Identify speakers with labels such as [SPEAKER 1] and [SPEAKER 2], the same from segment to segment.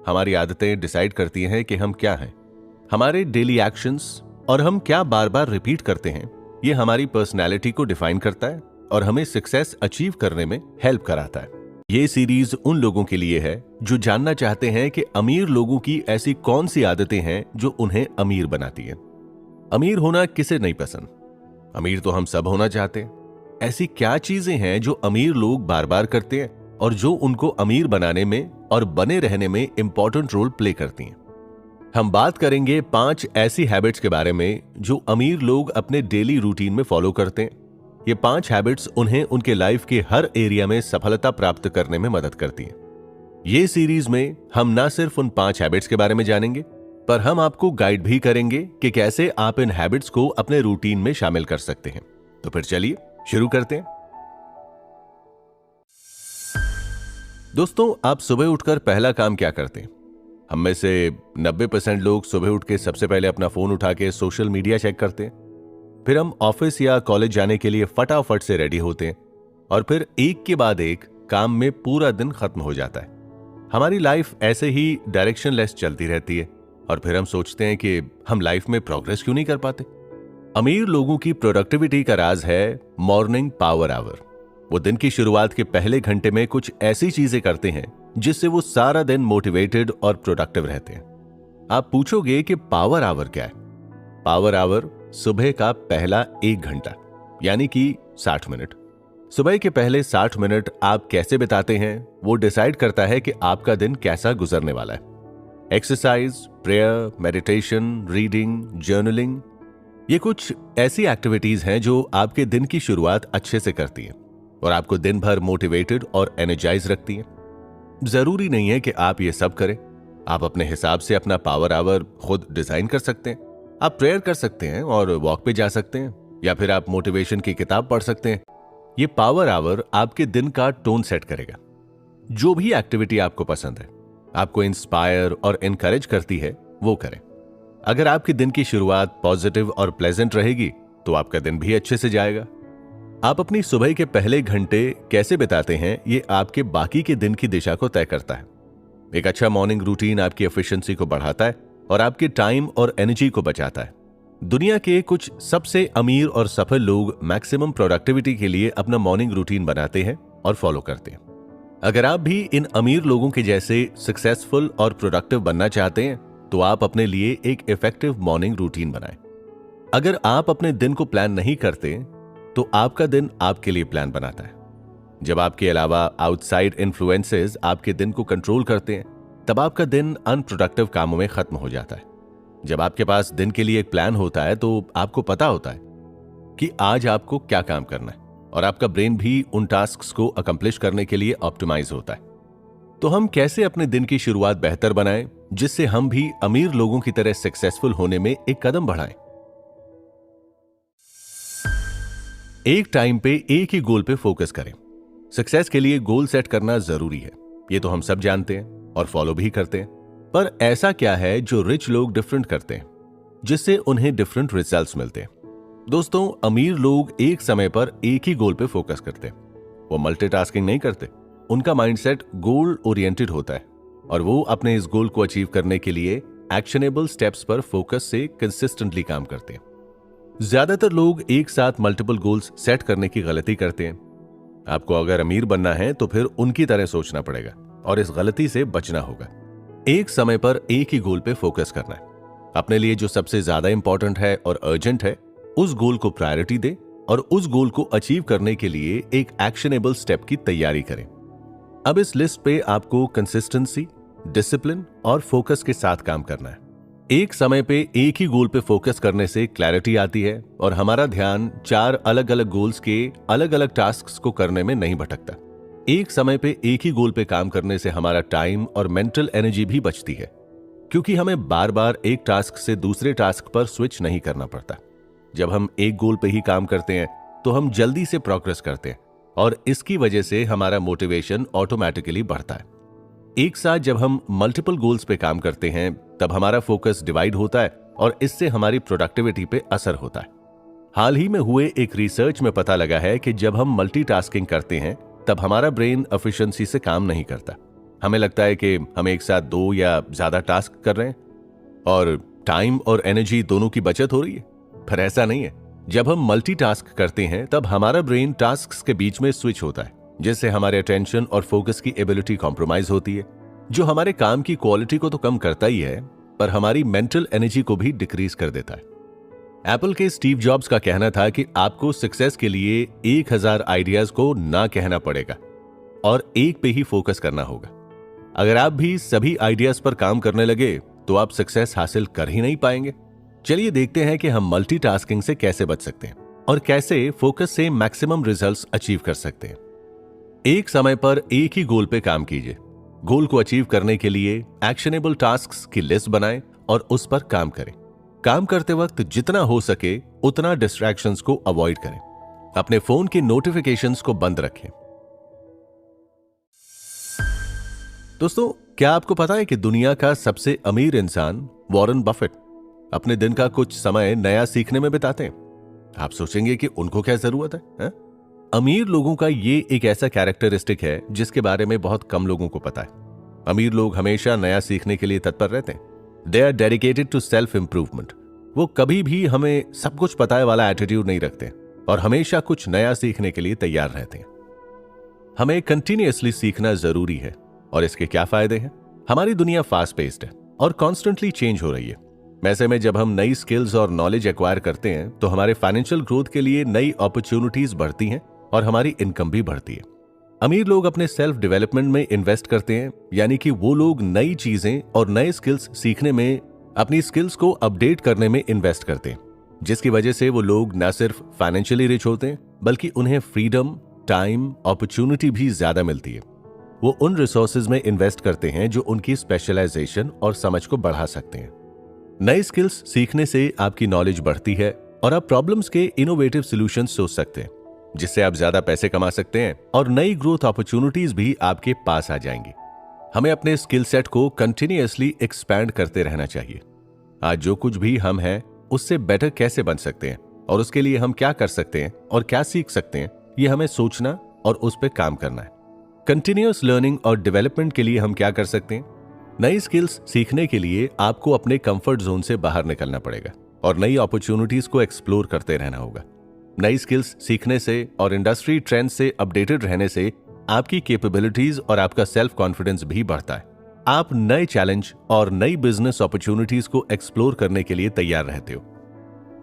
[SPEAKER 1] हमारी आदतें डिसाइड करती हैं कि हम क्या हैं। हमारे डेली एक्शंस और हम क्या बार बार रिपीट करते हैं, ये हमारी पर्सनैलिटी को डिफाइन करता है और हमें सक्सेस अचीव करने में हेल्प कराता है। ये सीरीज उन लोगों के लिए है जो जानना चाहते हैं कि अमीर लोगों की ऐसी कौन सी आदतें हैं जो उन्हें अमीर बनाती हैं। अमीर होना किसे नहीं पसंद? अमीर तो हम सब होना चाहते हैं। ऐसी क्या चीजें हैं जो अमीर लोग बार बार करते हैं और जो उनको अमीर बनाने में और बने रहने में इंपॉर्टेंट रोल प्ले करती हैं? हम बात करेंगे 5 ऐसी हैबिट्स के बारे में जो अमीर लोग अपने डेली रूटीन में फॉलो करते हैं। ये 5 हैबिट्स उन्हें उनके लाइफ के हर एरिया में सफलता प्राप्त करने में मदद करती हैं। ये सीरीज में हम ना सिर्फ उन 5 हैबिट्स के बारे में जानेंगे, पर हम आपको गाइड भी करेंगे कि कैसे आप इन हैबिट्स को अपने रूटीन में शामिल कर सकते हैं। तो फिर चलिए शुरू करते हैं। दोस्तों, आप सुबह उठकर पहला काम क्या करते हैं? हम में से 90% लोग सुबह उठ के सबसे पहले अपना फोन उठा के सोशल मीडिया चेक करते हैं। फिर हम ऑफिस या कॉलेज जाने के लिए फटाफट से रेडी होते हैं और फिर एक के बाद एक काम में पूरा दिन खत्म हो जाता है। हमारी लाइफ ऐसे ही डायरेक्शनलेस चलती रहती है और फिर हम सोचते हैं कि हम लाइफ में प्रोग्रेस क्यों नहीं कर पाते। अमीर लोगों की प्रोडक्टिविटी का राज है मॉर्निंग पावर आवर। वो दिन की शुरुआत के पहले घंटे में कुछ ऐसी चीजें करते हैं जिससे वो सारा दिन मोटिवेटेड और प्रोडक्टिव रहते हैं। आप पूछोगे कि पावर आवर क्या है? पावर आवर सुबह का पहला 1 घंटा यानी कि 60 मिनट। सुबह के पहले 60 मिनट आप कैसे बिताते हैं वो डिसाइड करता है कि आपका दिन कैसा गुजरने वाला है। Exercise, prayer, meditation, reading, journaling, ये कुछ ऐसी एक्टिविटीज हैं जो आपके दिन की शुरुआत अच्छे से करती हैं और आपको दिन भर मोटिवेटेड और एनर्जाइज रखती हैं। जरूरी नहीं है कि आप ये सब करें। आप अपने हिसाब से अपना पावर आवर खुद डिजाइन कर सकते हैं। आप प्रेयर कर सकते हैं और वॉक पे जा सकते हैं, या फिर आप मोटिवेशन की किताब पढ़ सकते हैं। ये पावर आवर आपके दिन का टोन सेट करेगा। जो भी एक्टिविटी आपको पसंद है, आपको इंस्पायर और इनकरेज करती है, वो करें। अगर आपके दिन की शुरुआत पॉजिटिव और प्लेजेंट रहेगी तो आपका दिन भी अच्छे से जाएगा। आप अपनी सुबह के पहले घंटे कैसे बिताते हैं, ये आपके बाकी के दिन की दिशा को तय करता है। एक अच्छा मॉर्निंग रूटीन आपकी एफिशिएंसी को बढ़ाता है और आपके टाइम और एनर्जी को बचाता है। दुनिया के कुछ सबसे अमीर और सफल लोग मैक्सिमम प्रोडक्टिविटी के लिए अपना मॉर्निंग रूटीन बनाते हैं और फॉलो करते हैं। अगर आप भी इन अमीर लोगों के जैसे सक्सेसफुल और प्रोडक्टिव बनना चाहते हैं तो आप अपने लिए एक इफेक्टिव मॉर्निंग रूटीन बनाएं। अगर आप अपने दिन को प्लान नहीं करते तो आपका दिन आपके लिए प्लान बनाता है। जब आपके अलावा आउटसाइड इन्फ्लुएंसेस आपके दिन को कंट्रोल करते हैं, तब आपका दिन अनप्रोडक्टिव कामों में खत्म हो जाता है। जब आपके पास दिन के लिए एक प्लान होता है तो आपको पता होता है कि आज आपको क्या काम करना है और आपका ब्रेन भी उन टास्क्स को अकम्प्लिश करने के लिए ऑप्टिमाइज होता है। तो हम कैसे अपने दिन की शुरुआत बेहतर बनाएं जिससे हम भी अमीर लोगों की तरह सक्सेसफुल होने में एक कदम बढ़ाएं? एक टाइम पे एक ही गोल पे फोकस करें। सक्सेस के लिए गोल सेट करना जरूरी है, ये तो हम सब जानते हैं और फॉलो भी करते हैं। पर ऐसा क्या है जो रिच लोग डिफरेंट करते हैं जिससे उन्हें डिफरेंट रिजल्ट्स मिलते हैं? दोस्तों, अमीर लोग एक समय पर एक ही गोल पे फोकस करते हैं। वो मल्टीटास्किंग नहीं करते। उनका माइंडसेट गोल ओरिएंटेड होता है और वो अपने इस गोल को अचीव करने के लिए एक्शनेबल स्टेप्स पर फोकस से कंसिस्टेंटली काम करते हैं। ज्यादातर लोग एक साथ मल्टीपल गोल्स सेट करने की गलती करते हैं। आपको अगर अमीर बनना है तो फिर उनकी तरह सोचना पड़ेगा और इस गलती से बचना होगा। एक समय पर एक ही गोल पे फोकस करना है। अपने लिए जो सबसे ज्यादा इंपॉर्टेंट है और अर्जेंट है, उस गोल को प्रायोरिटी दे और उस गोल को अचीव करने के लिए एक एक्शनेबल स्टेप की तैयारी करें। अब इस लिस्ट पे आपको कंसिस्टेंसी, डिसिप्लिन और फोकस के साथ काम करना है। एक समय पे एक ही गोल पे फोकस करने से क्लैरिटी आती है और हमारा ध्यान 4 अलग अलग गोल्स के अलग अलग टास्क्स को करने में नहीं भटकता। एक समय पे एक ही गोल पे काम करने से हमारा टाइम और मेंटल एनर्जी भी बचती है, क्योंकि हमें बार बार एक टास्क से दूसरे टास्क पर स्विच नहीं करना पड़ता। जब हम एक गोल पे ही काम करते हैं तो हम जल्दी से प्रोग्रेस करते हैं और इसकी वजह से हमारा मोटिवेशन ऑटोमेटिकली बढ़ता है। एक साथ जब हम मल्टीपल गोल्स पे काम करते हैं तब हमारा फोकस डिवाइड होता है और इससे हमारी प्रोडक्टिविटी पे असर होता है। हाल ही में हुए एक रिसर्च में पता लगा है कि जब हम मल्टीटास्किंग करते हैं तब हमारा ब्रेन एफिशिएंसी से काम नहीं करता, हमें लगता है कि हम एक साथ 2 या ज्यादा टास्क कर रहे हैं और टाइम और एनर्जी दोनों की बचत हो रही है, पर ऐसा नहीं है। जब हम मल्टीटास्क करते हैं तब हमारा ब्रेन टास्क्स के बीच में स्विच होता है, जिससे हमारे अटेंशन और फोकस की एबिलिटी कॉम्प्रोमाइज होती है, जो हमारे काम की क्वालिटी को तो कम करता ही है, पर हमारी मेंटल एनर्जी को भी डिक्रीज कर देता है। एप्पल के स्टीव जॉब्स का कहना था कि आपको सक्सेस के लिए 1000 आइडियाज को ना कहना पड़ेगा और एक पे ही फोकस करना होगा। अगर आप भी सभी आइडियाज पर काम करने लगे तो आप सक्सेस हासिल कर ही नहीं पाएंगे। चलिए देखते हैं कि हम मल्टीटास्किंग से कैसे बच सकते हैं और कैसे फोकस से मैक्सिमम रिजल्ट्स अचीव कर सकते हैं। एक समय पर एक ही गोल पे काम कीजिए। गोल को अचीव करने के लिए एक्शनेबल टास्क्स की लिस्ट बनाएं और उस पर काम करें। काम करते वक्त जितना हो सके उतना डिस्ट्रैक्शंस को अवॉइड करें। अपने फोन की नोटिफिकेशंस को बंद रखें। दोस्तों, क्या आपको पता है कि दुनिया का सबसे अमीर इंसान वॉरेन बफेट अपने दिन का कुछ समय नया सीखने में बिताते हैं? आप सोचेंगे कि उनको क्या जरूरत है? अमीर लोगों का ये एक ऐसा कैरेक्टरिस्टिक है जिसके बारे में बहुत कम लोगों को पता है। अमीर लोग हमेशा नया सीखने के लिए तत्पर रहते हैं। They are dedicated to self improvement. वो कभी भी हमें सब कुछ पता है वाला एटीट्यूड नहीं रखते और हमेशा कुछ नया सीखने के लिए तैयार रहते हैं। हमें कंटिन्यूअसली सीखना जरूरी है और इसके क्या फायदे हैं? हमारी दुनिया फास्ट पेस्ड है और कॉन्स्टेंटली चेंज हो रही है। ऐसे में जब हम नई स्किल्स और नॉलेज एक्वायर करते हैं तो हमारे फाइनेंशियल ग्रोथ के लिए नई अपॉर्चुनिटीज बढ़ती हैं और हमारी इनकम भी बढ़ती है। अमीर लोग अपने सेल्फ डेवलपमेंट में इन्वेस्ट करते हैं, यानी कि वो लोग नई चीजें और नए स्किल्स सीखने में, अपनी स्किल्स को अपडेट करने में इन्वेस्ट करते हैं, जिसकी वजह से वो लोग न सिर्फ फाइनेंशियली रिच होते हैं बल्कि उन्हें फ्रीडम, टाइम, अपॉर्चुनिटी भी ज्यादा मिलती है। वो उन रिसोर्सेज में इन्वेस्ट करते हैं जो उनकी स्पेशलाइजेशन और समझ को बढ़ा सकते हैं। नई स्किल्स सीखने से आपकी नॉलेज बढ़ती है और आप प्रॉब्लम्स के इनोवेटिव सॉल्यूशन सोच सकते हैं, जिससे आप ज्यादा पैसे कमा सकते हैं और नई ग्रोथ अपॉर्चुनिटीज भी आपके पास आ जाएंगी। हमें अपने स्किल सेट को कंटिन्यूअसली एक्सपैंड करते रहना चाहिए। आज जो कुछ भी हम हैं उससे बेटर कैसे बन सकते हैं और उसके लिए हम क्या कर सकते हैं और क्या सीख सकते हैं, ये हमें सोचना और उस पर काम करना है। कंटिन्यूअस लर्निंग और डेवलपमेंट के लिए हम क्या कर सकते हैं? नई स्किल्स सीखने के लिए आपको अपने कंफर्ट जोन से बाहर निकलना पड़ेगा और नई अपॉर्चुनिटीज को एक्सप्लोर करते रहना होगा। नई स्किल्स सीखने से और इंडस्ट्री ट्रेंड से अपडेटेड रहने से आपकी कैपेबिलिटीज और आपका सेल्फ कॉन्फिडेंस भी बढ़ता है। आप नए चैलेंज और नई बिजनेस अपॉर्चुनिटीज को एक्सप्लोर करने के लिए तैयार रहते हो।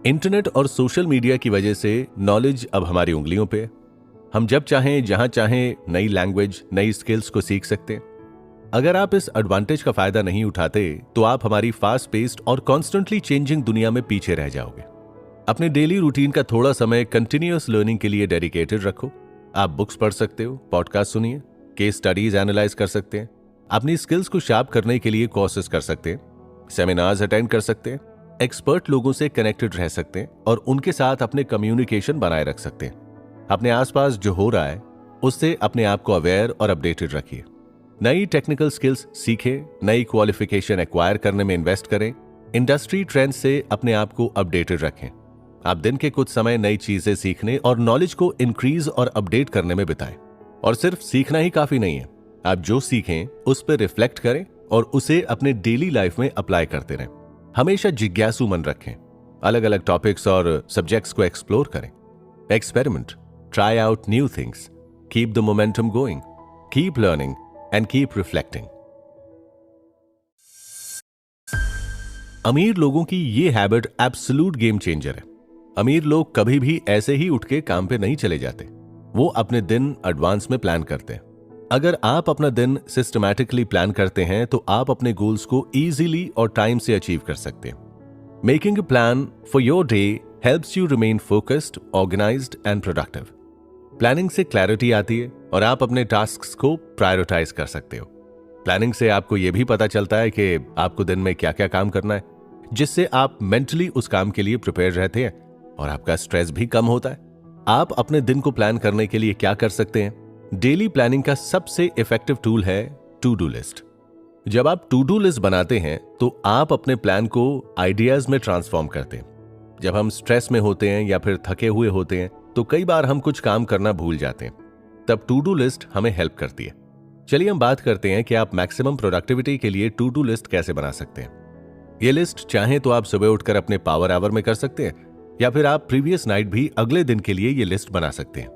[SPEAKER 1] इंटरनेट और सोशल मीडिया की वजह से नॉलेज अब हमारी उंगलियों पे है। हम जब चाहें, जहां चाहें नई लैंग्वेज, नई स्किल्स को सीख सकते हैं। अगर आप इस एडवांटेज का फायदा नहीं उठाते तो आप हमारी फास्ट पेस्ड और कॉन्स्टेंटली चेंजिंग दुनिया में पीछे रह जाओगे। अपने डेली रूटीन का थोड़ा समय कंटिन्यूअस लर्निंग के लिए डेडिकेटेड रखो। आप बुक्स पढ़ सकते हो, पॉडकास्ट सुनिए, केस स्टडीज एनालाइज कर सकते हैं, अपनी स्किल्स को शार्प करने के लिए कोर्सेज कर सकते हैं, सेमिनार्स अटेंड कर सकते हैं, एक्सपर्ट लोगों से कनेक्टेड रह सकते हैं और उनके साथ अपने कम्युनिकेशन बनाए रख सकते हैं। अपने आसपास जो हो रहा है उससे अपने आप को अवेयर और अपडेटेड रखिए। नई टेक्निकल स्किल्स सीखें, नई क्वालिफिकेशन एक्वायर करने में इन्वेस्ट करें, इंडस्ट्री ट्रेंड से अपने आप को अपडेटेड रखें। आप दिन के कुछ समय नई चीजें सीखने और नॉलेज को इंक्रीज और अपडेट करने में बिताएं। और सिर्फ सीखना ही काफी नहीं है, आप जो सीखें उस पर रिफ्लेक्ट करें और उसे अपने डेली लाइफ में अप्लाई करते रहें। हमेशा जिज्ञासु मन रखें, अलग अलग टॉपिक्स और सब्जेक्ट्स को एक्सप्लोर करें, experiment, try out new things, keep the momentum going, keep learning and keep reflecting. अमीर लोगों की ये हैबिट एब्सोल्यूट गेम चेंजर है। अमीर लोग कभी भी ऐसे ही उठ के काम पे नहीं चले जाते, वो अपने दिन एडवांस में प्लान करते हैं। अगर आप अपना दिन सिस्टमैटिकली प्लान करते हैं तो आप अपने गोल्स को इजीली और टाइम से अचीव कर सकते हैं। Making a plan for your day helps you remain focused, organised and productive. Planning से क्लैरिटी आती है और आप अपने टास्क्स को प्रायोरिटाइज कर सकते हो। प्लानिंग से आपको यह भी पता चलता है कि आपको दिन में क्या क्या काम करना है, जिससे आप मेंटली उस काम के लिए प्रिपेयर रहते हैं और आपका स्ट्रेस भी कम होता है। आप अपने दिन को प्लान करने के लिए क्या कर सकते हैं? डेली प्लानिंग का सबसे इफेक्टिव टूल है टू डू लिस्ट। जब आप टू डू लिस्ट बनाते हैं तो आप अपने प्लान को आइडियाज में ट्रांसफॉर्म करते हैं। जब हम स्ट्रेस में होते हैं या फिर थके हुए होते हैं तो कई बार हम कुछ काम करना भूल जाते हैं, तब टू डू लिस्ट हमें हेल्प करती है। चलिए हम बात करते हैं कि आप मैक्सिमम प्रोडक्टिविटी के लिए टू डू लिस्ट कैसे बना सकते हैं। ये लिस्ट चाहे तो आप सुबह उठकर अपने पावर आवर में कर सकते हैं, या फिर आप प्रीवियस नाइट भी अगले दिन के लिए ये लिस्ट बना सकते हैं।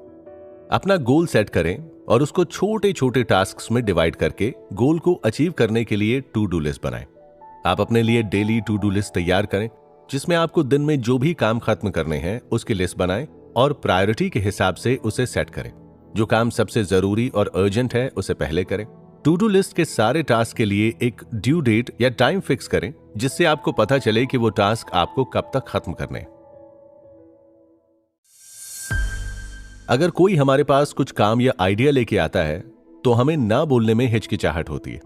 [SPEAKER 1] अपना गोल सेट करें और उसको छोटे छोटे टास्क्स में डिवाइड करके गोल को अचीव करने के लिए टू डू लिस्ट बनाएं। आप अपने लिए डेली टू डू लिस्ट तैयार करें, जिसमें आपको दिन में जो भी काम खत्म करने हैं उसकी लिस्ट बनाएं और प्रायोरिटी के हिसाब से उसे सेट करें। जो काम सबसे जरूरी और अर्जेंट है उसे पहले करें। टू डू लिस्ट के सारे टास्क के लिए एक ड्यू डेट या टाइम फिक्स करें, जिससे आपको पता चले कि वो टास्क आपको कब तक खत्म करने हैं। अगर कोई हमारे पास कुछ काम या आइडिया लेके आता है तो हमें ना बोलने में हिचकिचाहट होती है।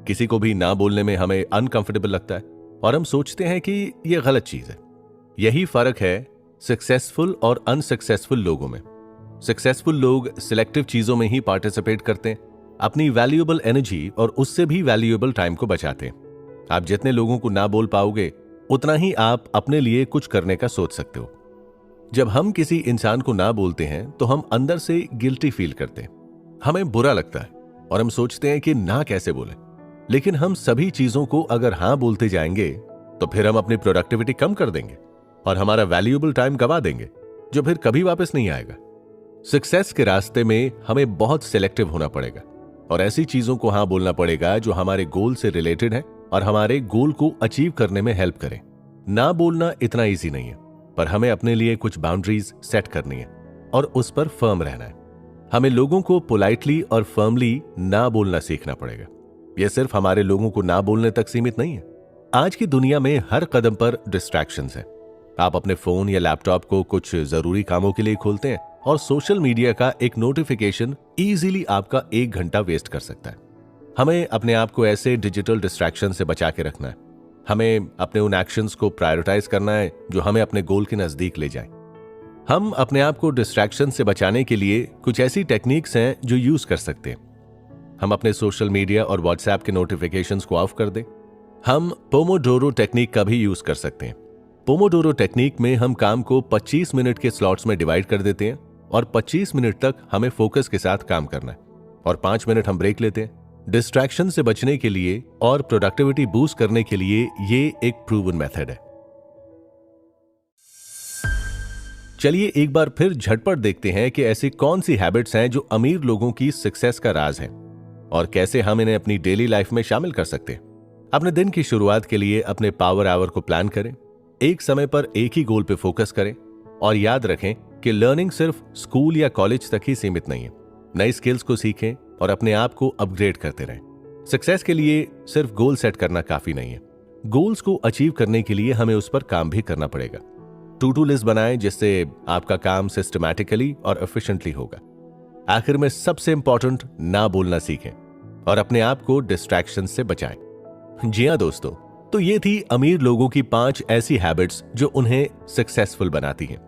[SPEAKER 1] किसी को भी ना बोलने में हमें अनकंफर्टेबल लगता है और हम सोचते हैं कि यह गलत चीज है। यही फर्क है सक्सेसफुल और अनसक्सेसफुल लोगों में। सक्सेसफुल लोग सिलेक्टिव चीजों में ही पार्टिसिपेट करते हैं, अपनी वैल्यूएबल एनर्जी और उससे भी वैल्यूएबल टाइम को बचाते हैं। आप जितने लोगों को ना बोल पाओगे उतना ही आप अपने लिए कुछ करने का सोच सकते हो। जब हम किसी इंसान को ना बोलते हैं तो हम अंदर से गिल्टी फील करते हैं, हमें बुरा लगता है और हम सोचते हैं कि ना कैसे बोलें। लेकिन हम सभी चीजों को अगर हां बोलते जाएंगे तो फिर हम अपनी प्रोडक्टिविटी कम कर देंगे और हमारा वैल्यूएबल टाइम गवा देंगे, जो फिर कभी वापस नहीं आएगा। सक्सेस के रास्ते में हमें बहुत सिलेक्टिव होना पड़ेगा और ऐसी चीजों को हां बोलना पड़ेगा जो हमारे गोल से रिलेटेड है और हमारे गोल को अचीव करने में हेल्प करें। ना बोलना इतना ईजी नहीं है, पर हमें अपने लिए कुछ बाउंड्रीज सेट करनी है और उस पर फर्म रहना है। हमें लोगों को पोलाइटली और फर्मली ना बोलना सीखना पड़ेगा। यह सिर्फ हमारे लोगों को ना बोलने तक सीमित नहीं है। आज की दुनिया में हर कदम पर डिस्ट्रैक्शंस हैं। आप अपने फोन या लैपटॉप को कुछ जरूरी कामों के लिए खोलते हैं और सोशल मीडिया का एक नोटिफिकेशन इजीली आपका 1 घंटा वेस्ट कर सकता है। हमें अपने आप को ऐसे डिजिटल डिस्ट्रैक्शन से बचा के रखना है। हमें अपने उन एक्शंस को प्रायोरिटाइज करना है जो हमें अपने गोल के नजदीक ले जाएं। हम अपने आप को डिस्ट्रैक्शन से बचाने के लिए कुछ ऐसी टेक्निक्स हैं जो यूज कर सकते हैं। हम अपने सोशल मीडिया और व्हाट्सएप के नोटिफिकेशंस को ऑफ कर दें। हम पोमोडोरो टेक्निक का भी यूज कर सकते हैं। पोमोडोरो टेक्निक में हम काम को 25 मिनट के स्लॉट्स में डिवाइड कर देते हैं और 25 मिनट तक हमें फोकस के साथ काम करना है और 5 मिनट हम ब्रेक लेते हैं। डिस्ट्रैक्शन से बचने के लिए और प्रोडक्टिविटी बूस्ट करने के लिए ये एक प्रूवन मेथड है। चलिए एक बार फिर झटपट देखते हैं कि ऐसी कौन सी हैबिट्स हैं जो अमीर लोगों की सक्सेस का राज है और कैसे हम इन्हें अपनी डेली लाइफ में शामिल कर सकते हैं। अपने दिन की शुरुआत के लिए अपने पावर आवर को प्लान करें, एक समय पर एक ही गोल पे फोकस करें और याद रखें कि लर्निंग सिर्फ स्कूल या कॉलेज तक ही सीमित नहीं है। नई स्किल्स को सीखें और अपने आप को अपग्रेड करते रहें। सक्सेस के लिए सिर्फ गोल सेट करना काफी नहीं है। गोल्स को अचीव करने के लिए हमें उस पर काम भी करना पड़ेगा। टू डू लिस्ट बनाएं जिससे आपका काम सिस्टमैटिकली और एफिशिएंटली होगा। आखिर में सबसे इंपॉर्टेंट, ना बोलना सीखें और अपने आप को डिस्ट्रैक्शन से बचाएं। जी हां दोस्तों, तो ये थी अमीर लोगों की 5 ऐसी हैबिट्स जो उन्हें सक्सेसफुल बनाती हैं।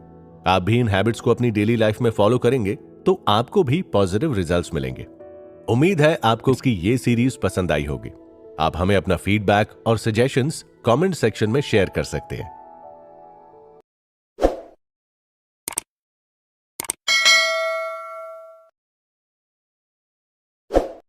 [SPEAKER 1] आप भी इन हैबिट्स को अपनी डेली लाइफ में फॉलो करेंगे तो आपको भी पॉजिटिव रिजल्ट्स मिलेंगे। उम्मीद है आपको इसकी ये सीरीज पसंद आई होगी। आप हमें अपना फीडबैक और सजेशंस कमेंट सेक्शन में शेयर कर सकते हैं।